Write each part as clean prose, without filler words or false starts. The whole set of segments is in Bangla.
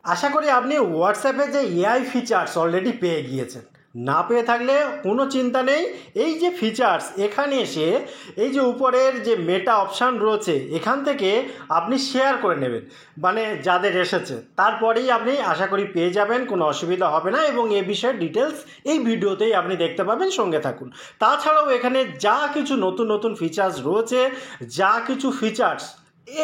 আশা করি আপনি হোয়াটসঅ্যাপে যে এআই ফিচার্স অলরেডি পেয়ে গিয়েছেন। না পেয়ে থাকলে কোনো চিন্তা নেই, এই যে ফিচার্স এখানে এসে এই যে উপরের যে মেটা অপশান রয়েছে এখান থেকে আপনি শেয়ার করে নেবেন, মানে যাদের এসেছে তারপরেই আপনি আশা করি পেয়ে যাবেন, কোনো অসুবিধা হবে না। এবং এ বিষয়ে ডিটেলস এই ভিডিওতেই আপনি দেখতে পাবেন, সঙ্গে থাকুন। তাছাড়াও এখানে যা কিছু নতুন নতুন ফিচার্স রয়েছে, যা কিছু ফিচার্স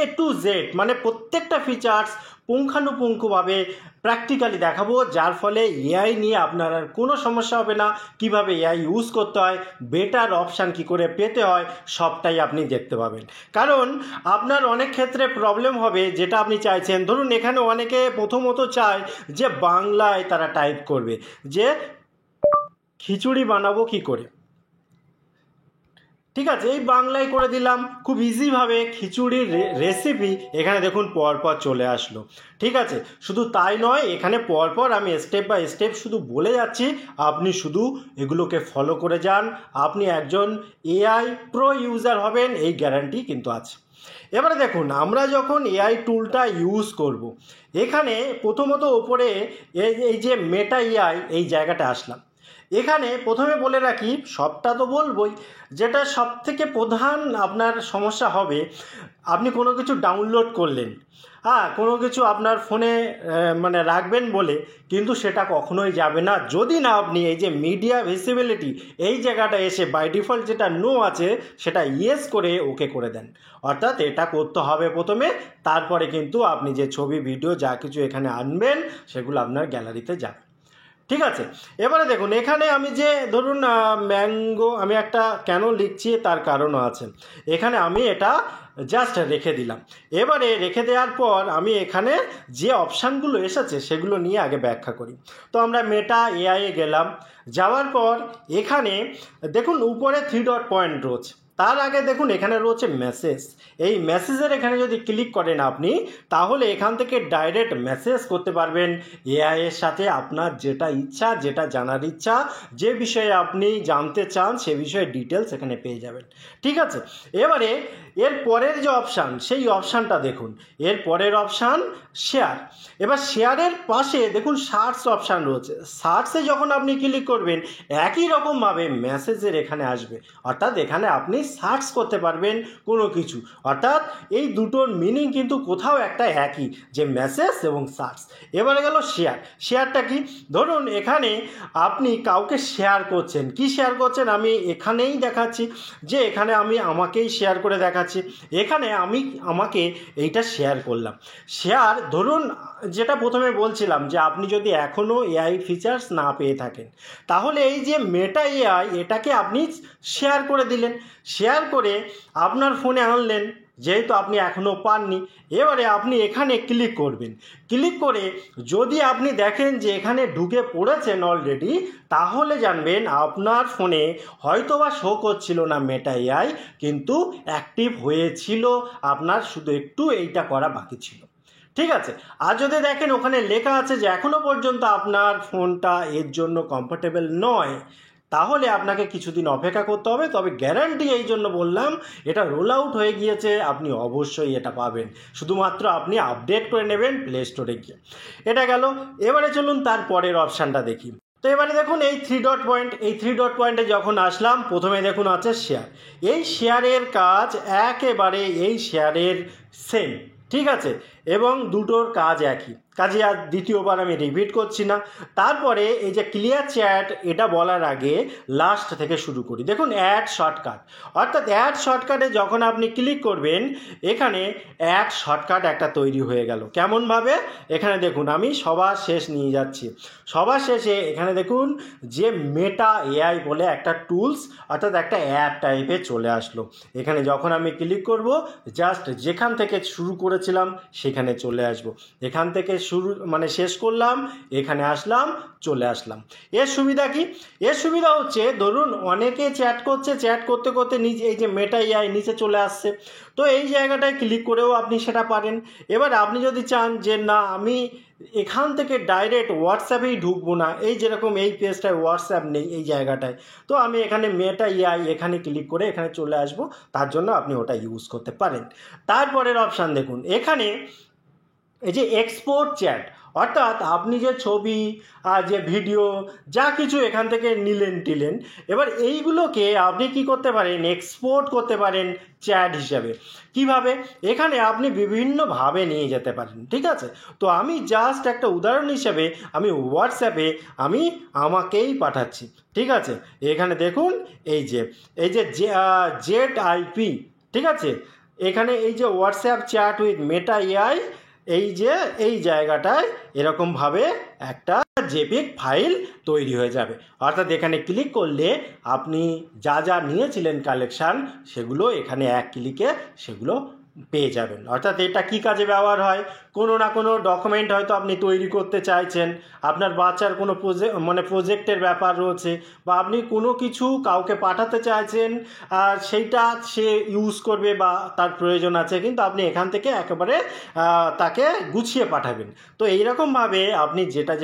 এ টু জেড, মানে প্রত্যেকটা ফিচার্স পুঙ্খানুপুঙ্খভাবে প্র্যাকটিক্যালি দেখাবো, যার ফলে এআই নিয়ে আপনার আর কোনো সমস্যা হবে না। কিভাবে এআই ইউজ করতে হয়, বেটার অপশান কি করে পেতে হয়, সবটাই আপনি দেখতে পাবেন। কারণ আপনার অনেক ক্ষেত্রে প্রবলেম হবে, যেটা আপনি চাইছেন। ধরুন এখানে অনেকে প্রথমত চায় যে বাংলায় তারা টাইপ করবে যে খিচুড়ি বানাবো কি করে। ঠিক আছে, এই বাংলায় করে দিলাম, খুব ইজিভাবে খিচুড়ির রেসিপি এখানে দেখুন পরপর চলে আসলো। ঠিক আছে, শুধু তাই নয়, এখানে পরপর আমি স্টেপ বাই স্টেপ শুধু বলে যাচ্ছি, আপনি শুধু এগুলোকে ফলো করে যান, আপনি একজন এআই প্রো ইউজার হবেন, এই গ্যারান্টি কিন্তু আছে। এবারে দেখুন, আমরা যখন এআই টুলটা ইউজ করব, এখানে প্রথমত ওপরে এই যে মেটা এআই এই জায়গাটা আসলাম। এখানে প্রথমে বলে রাখি, সবটা তো বলবই, যেটা সব থেকে প্রধান আপনার সমস্যা হবে, আপনি কোনো কিছু ডাউনলোড করলেন, কোনো কিছু আপনার ফোনে মানে রাখবেন বলে, কিন্তু সেটা কখনোই যাবে না যদি না আপনি এই যে মিডিয়া ভিজিবিলিটি এই জায়গাটা এসে বাই ডিফল্ট যেটা নো আছে সেটা ইয়েস করে ওকে করে দেন। অর্থাৎ এটা করতে হবে প্রথমে, তারপরে কিন্তু আপনি যে ছবি ভিডিও যা কিছু এখানে আনবেন সেগুলো আপনার গ্যালারিতে যাবে। ঠিক আছে, এবারে দেখুন এখানে আমি যে ধরুন ম্যাঙ্গো আমি একটা কেন লিখছি তার কারণও আছে। এখানে আমি এটা জাস্ট রেখে দিলাম। এবারে রেখে দেওয়ার পর আমি এখানে যে অপশানগুলো এসেছে সেগুলো নিয়ে আগে ব্যাখ্যা করি। তো আমরা মেটা এআইয়ে গেলাম, যাওয়ার পর এখানে দেখুন উপরে 3 ডট পয়েন্ট রয়েছে, তার আগে দেখুন এখানে রয়েছে মেসেজ। এই মেসেজের এখানে যদি ক্লিক করেন আপনি, তাহলে এখান থেকে ডাইরেক্ট মেসেজ করতে পারবেন এআই এর সাথে, আপনার যেটা ইচ্ছা, যেটা জানার ইচ্ছা, যে বিষয়ে আপনি জানতে চান সে বিষয়ে ডিটেলস এখানে পেয়ে যাবেন। ঠিক আছে, এবারে এর পরের যে অপশান সেই অপশানটা দেখুন, এর পরের অপশান শেয়ার। এবার শেয়ারের পাশে দেখুন সার্চ অপশান রয়েছে, সার্চে যখন আপনি ক্লিক করবেন একই রকমভাবে মেসেজের এখানে আসবে, অর্থাৎ এখানে আপনি সার্চ করতে পারবেন কোনো কিছু। অর্থাৎ এই দুটোর মিনিং কিন্তু কোথাও একটা একই, যে মেসেজ এবং সার্চ। এবারে গেল শেয়ার। শেয়ারটা কি, ধরুন এখানে আপনি কাউকে শেয়ার করছেন, কি শেয়ার করছেন আমি এখানেই দেখাচ্ছি, যে এখানে আমি আমাকেই শেয়ার করে দেখাচ্ছি। এখানে আমি আমাকে এইটা শেয়ার করলাম। শেয়ার ধরুন যেটা প্রথমে বলছিলাম, যে আপনি যদি এখনও এআই ফিচার্স না পেয়ে থাকেন, তাহলে এই যে মেটা এআই এটাকে আপনি শেয়ার করে দিলেন, শেয়ার করে আপনার ফোনে আনলেন, যেহেতু আপনি এখনও পাননি। এবারে আপনি এখানে ক্লিক করবেন, ক্লিক করে যদি আপনি দেখেন যে এখানে ঢুকে পড়েছেন অলরেডি, তাহলে জানবেন আপনার ফোনে হয়তোবা শো করছিল না মেটা এআই, কিন্তু অ্যাক্টিভ হয়েছিল, আপনার শুধু একটু এইটা করা বাকি ছিল। ঠিক আছে, আর যদি দেখেন ওখানে লেখা আছে যে এখনও পর্যন্ত আপনার ফোনটা এর জন্য কমফোর্টেবল নয়, তাহলে আপনাকে কিছুদিন অপেক্ষা করতে হবে। তবে গ্যারান্টি এই জন্য বললাম, এটা রোল আউট হয়ে গিয়েছে, আপনি অবশ্যই এটা পাবেন, শুধুমাত্র আপনি আপডেট করে নেবেন প্লে স্টোরে গিয়ে। এটা গেল। এবারে চলুন তার পরের অপশানটা দেখি। তো এবারে দেখুন এই 3 ডট পয়েন্ট, এই 3 ডট পয়েন্টে যখন আসলাম, প্রথমে দেখুন আছে শেয়ার। এই শেয়ারের কাজ একেবারে এই শেয়ারের সেম, ঠিক আছে, এবং দুটোর কাজ একই, কাজে আর দ্বিতীয়বার আমি রিপিট করছি না। তারপরে এই যে ক্লিয়ার চ্যাট, এটা বলার আগে লাস্ট থেকে শুরু করি। দেখুন অ্যাড শর্টকাট, অর্থাৎ অ্যাড শর্টকাটে যখন আপনি ক্লিক করবেন, এখানে অ্যাড শর্টকাট একটা তৈরি হয়ে গেল। কেমনভাবে, এখানে দেখুন আমি সবার শেষ নিয়ে যাচ্ছি, সবার শেষে এখানে দেখুন যে মেটা এআই বলে একটা টুলস, অর্থাৎ একটা অ্যাপ টাইপের চলে আসলো। এখানে যখন আমি ক্লিক করব, জাস্ট যেখান থেকে শুরু করেছিলাম সেখানে চলে আসব, এখান থেকে শুরু মানে শেষ করলাম, এখানে আসলাম, চলে আসলাম। এর সুবিধা কি, এর সুবিধা হচ্ছে ধরুন অনেকে চ্যাট করছে, চ্যাট করতে করতে নিচে এই যে মেটা এআই নিচে চলে আসছে, তো এই জায়গাটায় ক্লিক করেও আপনি সেটা পারেন। এবার আপনি যদি চান যে না আমি এখান থেকে ডাইরেক্ট হোয়াটসঅ্যাপেই ঢুকবো না, এই যেরকম এই পেজটায় হোয়াটসঅ্যাপ নেই এই জায়গাটায়, তো আমি এখানে মেটা এআই এখানে ক্লিক করে এখানে চলে আসবো, তার জন্য আপনি ওটা ইউজ করতে পারেন। তারপরের অপশান দেখুন, এখানে এই যে এক্সপোর্ট চ্যাট, অর্থাৎ আপনি যে ছবি যে ভিডিও যা কিছু এখান থেকে নিলেন এবার এইগুলোকে আপনি কি করতে পারেন, এক্সপোর্ট করতে পারেন চ্যাট হিসাবে। কিভাবে? এখানে আপনি বিভিন্নভাবে নিয়ে যেতে পারেন, ঠিক আছে। তো আমি জাস্ট একটা উদাহরণ হিসাবে আমি হোয়াটসঅ্যাপে আমি আমাকেই পাঠাচ্ছি, ঠিক আছে। এখানে দেখুন জেড আইপি, ঠিক আছে। এখানে এই যে WhatsApp chat with Meta AI, এই জায়গাটায় এরকমভাবে একটা জেপিগ ফাইল তৈরি হয়ে যাবে। অর্থাৎ এখানে ক্লিক করলে আপনি যা নিয়েছিলেন কালেকশান সেগুলো এখানে এক ক্লিকে সেগুলো পেয়ে যাবেন। অর্থাৎ এটা কী কাজে ব্যবহার হয়, কোনো না কোনো ডকুমেন্ট হয়তো আপনি তৈরি করতে চাইছেন, আপনার বাচ্চার কোনো প্রজেক্টের ব্যাপার রয়েছে, বা আপনি কোনো কিছু কাউকে পাঠাতে চাইছেন, আর সেইটা সে ইউজ করবে বা তার প্রয়োজন আছে, কিন্তু আপনি এখান থেকে একেবারে তাকে গুছিয়ে পাঠাবেন। তো এইরকমভাবে আপনি যেটা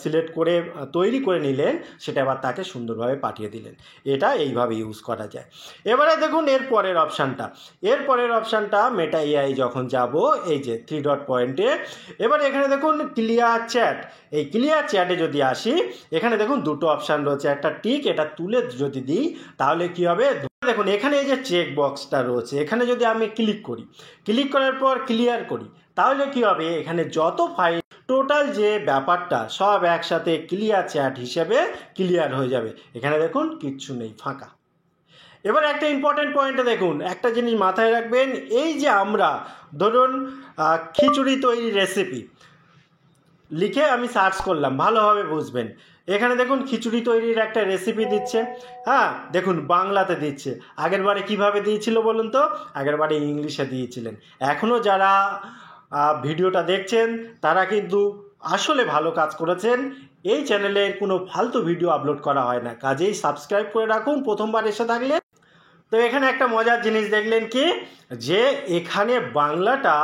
সিলেক্ট করে তৈরি করে নিলেন সেটা আবার তাকে সুন্দরভাবে পাঠিয়ে দিলেন। এটা এইভাবে ইউজ করা যায়। এবারে দেখুন এর পরের অপশানটা মেটা এআই যখন যাব, এই যে 3 ডট পয়েন্টে, এবার এখানে দেখুন ক্লিয়ার চ্যাট। এই ক্লিয়ার চ্যাটে যদি আসি, এখানে দেখুন দুটো অপশান রয়েছে, একটা টিক, এটা তুলে যদি দিই তাহলে কি হবে, দেখুন এখানে এই যে চেক বক্সটা রয়েছে, এখানে যদি আমি ক্লিক করার পর ক্লিয়ার করি তাহলে কি হবে, এখানে যত ফাইল টোটাল যে ব্যাপারটা সব একসাথে ক্লিয়ার চ্যাট হিসেবে ক্লিয়ার হয়ে যাবে। এখানে দেখুন কিচ্ছু নেই, ফাঁকা। এবার একটা ইম্পর্টেন্ট পয়েন্টে দেখুন, একটা জিনিস মাথায় রাখবেন, এই যে আমরা ধরুন খিচুড়ি তৈরি রেসিপি লিখে আমি সার্চ করলাম, ভালোভাবে বুঝবেন। এখানে দেখুন খিচুড়ি তৈরির একটা রেসিপি দিচ্ছে, হ্যাঁ দেখুন বাংলাতে দিচ্ছে। আগের বারে কীভাবে দিয়েছিল বলুন তো, আগের বারে ইংলিশে দিয়েছিলেন। এখনও যারা ভিডিওটা দেখছেন তারা কিন্তু আসলে ভালো কাজ করেছেন। এই চ্যানেলে কোনো ফালতু ভিডিও আপলোড করা হয় না, কাজেই সাবস্ক্রাইব করে রাখুন প্রথমবার এসে থাকলে। তো এখানে একটা মজার জিনিস দেখলেন কি, যে এখানে বাংলাটা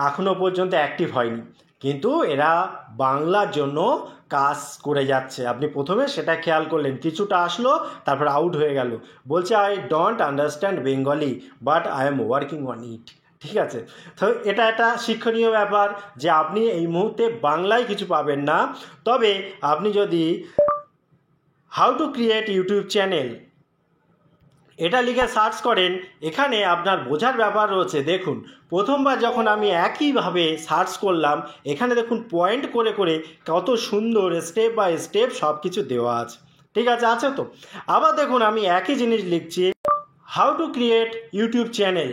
এখনও পর্যন্ত অ্যাক্টিভ হয়নি, কিন্তু এরা বাংলার জন্য কাজ করে যাচ্ছে। আপনি প্রথমে সেটা খেয়াল করলেন, কিছুটা আসলো তারপর আউট হয়ে গেল, বলছে I don't understand Bengali but I am working on it, ঠিক আছে। তো এটা একটা শিক্ষণীয় ব্যাপার যে আপনি এই মুহূর্তে বাংলায় কিছু পাবেন না, তবে আপনি যদি how to create YouTube channel এটা লিখে সার্চ করেন, এখানে আপনার বোঝার ব্যাপার রয়েছে। দেখুন প্রথমবার যখন আমি একইভাবে সার্চ করলাম, এখানে দেখুন পয়েন্ট করে করে কত সুন্দর স্টেপ বাই স্টেপ সব কিছু দেওয়া আছে, ঠিক আছে তো। আবার দেখুন আমি একই জিনিস লিখছি, how to create YouTube channel.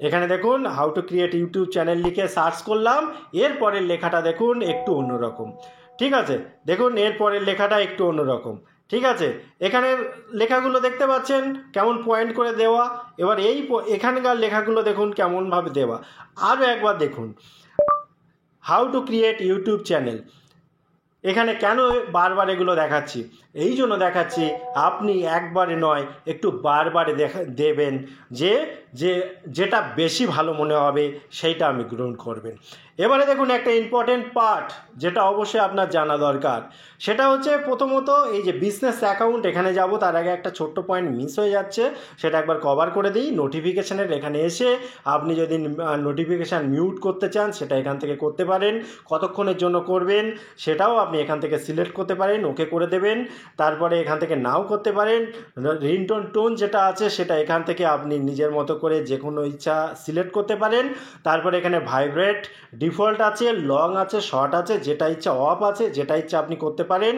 এখানে দেখুন how to create YouTube channel লিখে সার্চ করলাম, এরপরের লেখাটা দেখুন একটু অন্যরকম, ঠিক আছে। দেখুন এরপরের লেখাটা একটু অন্যরকম, ঠিক আছে। এখানের লেখাগুলো দেখতে পাচ্ছেন কেমন পয়েন্ট করে দেওয়া। এবার এখানকার লেখাগুলো দেখুন কেমনভাবে দেওয়া। আরও একবার দেখুন, how to create YouTube channel. এখানে কেন বারবার এগুলো দেখাচ্ছি, এই জন্য দেখাচ্ছি আপনি একবারে নয় একটু বারবারে দেবেন, যেটা বেশি ভালো মনে হবে সেইটা আপনি গ্রহণ করবেন। এবারে দেখুন একটা ইম্পর্টেন্ট পার্ট যেটা অবশ্যই আপনার জানা দরকার, সেটা হচ্ছে প্রথমত এই যে বিজনেস অ্যাকাউন্ট, এখানে যাব তার আগে একটা ছোট্ট পয়েন্ট মিস হয়ে যাচ্ছে, সেটা একবার কভার করে দিই। নোটিফিকেশানের এখানে এসে আপনি যদি নোটিফিকেশান মিউট করতে চান সেটা এখান থেকে করতে পারেন, কতক্ষণের জন্য করবেন সেটাও আপনি এখান থেকে সিলেক্ট করতে পারেন, ওকে করে দেবেন। তারপরে এখান থেকে নাও করতে পারেন। রিংটোন টোন যেটা আছে সেটা এখান থেকে আপনি নিজের মতো করে যে কোনো ইচ্ছা সিলেক্ট করতে পারেন। তারপরে এখানে ভাইব্রেট ডিফল্ট আছে, লং আছে, শর্ট আছে, যেটা ইচ্ছা অফ আছে, যেটা ইচ্ছা আপনি করতে পারেন।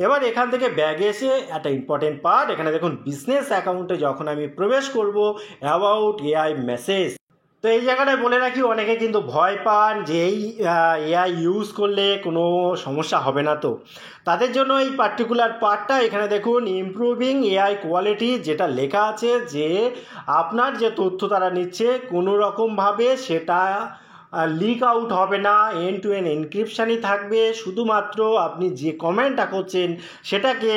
এবার এখান থেকে ব্যাগে এসে একটা ইম্পর্টেন্ট পার্ট, এখানে দেখুন বিজনেস অ্যাকাউন্টে যখন আমি প্রবেশ করব, অ্যাবাউট এআই মেসেজ। তো এই জায়গাটায় বলে রাখি, অনেকে কিন্তু ভয় পান যে এই এআই ইউজ করলে কোনো সমস্যা হবে না, তো তাদের জন্য এই পার্টিকুলার পার্টটা এখানে দেখুন ইমপ্রুভিং এআই কোয়ালিটি, যেটা লেখা আছে যে আপনার যে তথ্য তারা নিচ্ছে কোনো রকমভাবে সেটা লিক আউট হবে না, এন্ড টু এন্ড এনক্রিপশানই থাকবে। শুধুমাত্র আপনি যে কমেন্টটা করছেন সেটাকে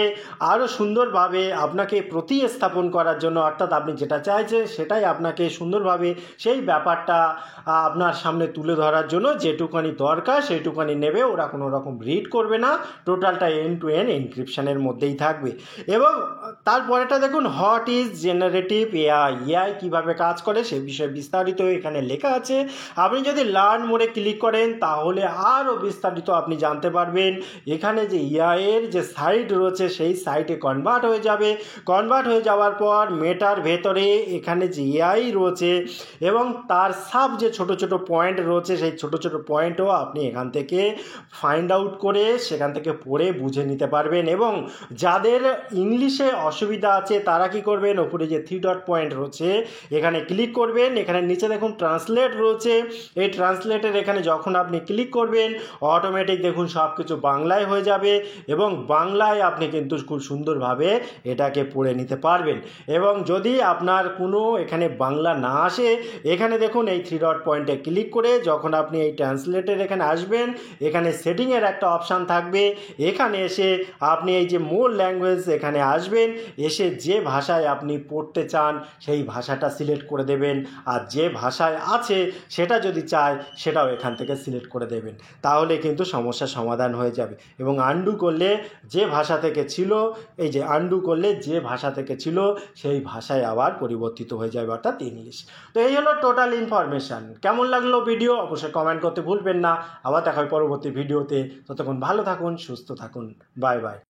আরও সুন্দরভাবে আপনাকে প্রতিস্থাপন করার জন্য, অর্থাৎ আপনি যেটা চাইছেন সেটাই আপনাকে সুন্দরভাবে সেই ব্যাপারটা আপনার সামনে তুলে ধরার জন্য যেটুকানি দরকার সেইটুকানি নেবে, ওরা কোনো রকম রিড করবে না, টোটালটা এন্ড টু এন্ড এনক্রিপশানের মধ্যেই থাকবে। এবং তারপরেটা দেখুন, what is generative AI, AI কীভাবে কাজ করে সে বিষয়ে বিস্তারিত এখানে লেখা আছে। আপনি যদি লার্ন মোডে ক্লিক করেন তাহলে আরও বিস্তারিত আপনি জানতে পারবেন। এখানে যে এআইয়ের যে সাইট রয়েছে সেই সাইটে কনভার্ট হয়ে যাবে। কনভার্ট হয়ে যাওয়ার পর মেটার ভেতরে এখানে যে এআই রয়েছে এবং তার সাব যে ছোট ছোট পয়েন্ট রয়েছে সেই ছোট ছোট পয়েন্টও আপনি এখান থেকে ফাইন্ড আউট করে সেখান থেকে পড়ে বুঝে নিতে পারবেন। এবং যাদের ইংলিশে অসুবিধা আছে তারা কি করবেন, ওপরে যে 3 ডট পয়েন্ট রয়েছে এখানে ক্লিক করবেন। এখানে নিচে দেখুন ট্রান্সলেট রয়েছে, এই ট্রান্সলেটের এখানে যখন আপনি ক্লিক করবেন অটোমেটিক দেখুন সব কিছু বাংলায় হয়ে যাবে এবং বাংলায় আপনি কিন্তু খুব সুন্দরভাবে এটাকে পড়ে নিতে পারবেন। এবং যদি আপনার কোনো এখানে বাংলা না আসে, এখানে দেখুন এই 3 ডট পয়েন্টে ক্লিক করে যখন আপনি এই ট্রান্সলেটের এখানে আসবেন, এখানে সেটিংয়ের একটা অপশান থাকবে। এখানে এসে আপনি এই যে মোর ল্যাঙ্গুয়েজ এখানে আসবেন, এসে যে ভাষায় আপনি পড়তে চান সেই ভাষাটা সিলেক্ট করে দেবেন। আর যে ভাষায় আছে সেটা যদি চায় সেটাও এখান থেকে সিলেক্ট করে দেবেন, তাহলে কিন্তু সমস্যার সমাধান হয়ে যাবে। এবং আন্ডু করলে যে ভাষা থেকে ছিল, এই যে আন্ডু করলে যে ভাষা থেকে ছিল সেই ভাষায় আবার পরিবর্তিত হয়ে যাবে, অর্থাৎ ইংলিশ। তো এই হলো টোটাল ইনফরমেশান। কেমন লাগলো ভিডিও অবশ্যই কমেন্ট করতে ভুলবেন না। আবার দেখা হয় পরবর্তী ভিডিওতে। ততক্ষণ ভালো থাকুন, সুস্থ থাকুন, বাই বাই।